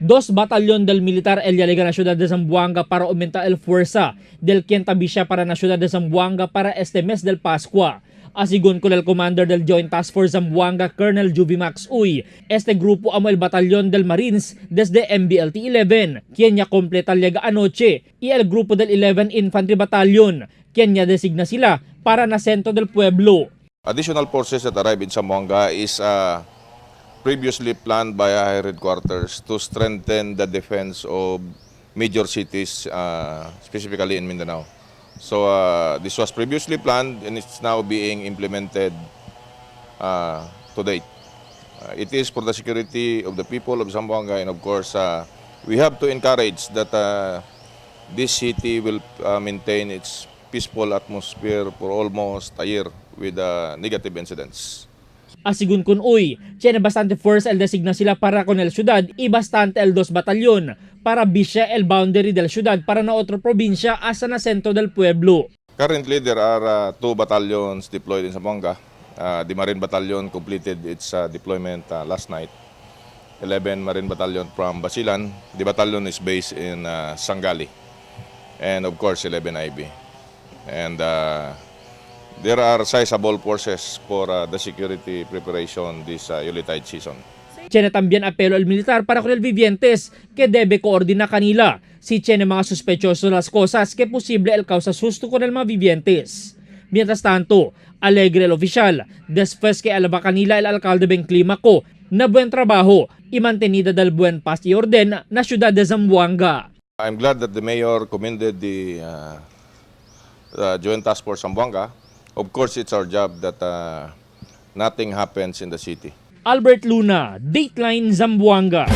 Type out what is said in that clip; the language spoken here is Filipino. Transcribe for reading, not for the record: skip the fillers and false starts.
Dos batalyon del militar el llega na ciudad de Zamboanga para aumentar el fuerza del quien tabisya para na ciudad de Zamboanga para este mes del Pascua. Asigun con el commander del Joint Task Force Zamboanga, Colonel Juvimax Uy, este grupo amo el batallón del Marines desde MBLT 11, quien ya completa llega anoche, y el grupo del 11 Infantry Battalion, quien ya designa sila para na sentro del pueblo. Additional forces that arrive in Zamboanga is previously planned by our headquarters to strengthen the defense of major cities, specifically in Mindanao. So this was previously planned and it's now being implemented to date. It is for the security of the people of Zamboanga, and of course we have to encourage that this city will maintain its peaceful atmosphere for almost a year with negative incidents. Asigun kun Uy, tiene bastante fuerza el designa sila para con el ciudad y bastante el 2 batallón para bisya el boundary del ciudad para na otra probinsya asa na sentro del pueblo. Currently, there are 2 battalions deployed in Zamboanga. The Marine Battalion completed its deployment last night. 11 Marine Battalion from Basilan. The battalion is based in Sangali. And of course, 11 IB. And there are sizable forces for the security preparation this Yuletide season. Tiene también apelo al militar para con el vivientes que debe coordinar kanila si tiene mga sospechoso las cosas que posible el causa susto con el mga vivientes. Mientras tanto, alegre el oficial después que alaba kanila el alcalde Ben Climaco na buen trabajo y mantenida del buen paz y orden na ciudad de Zamboanga. I'm glad that the mayor commended the Joint Task Force Zamboanga. Of course, it's our job that nothing happens in the city. Albert Luna, Dateline Zamboanga.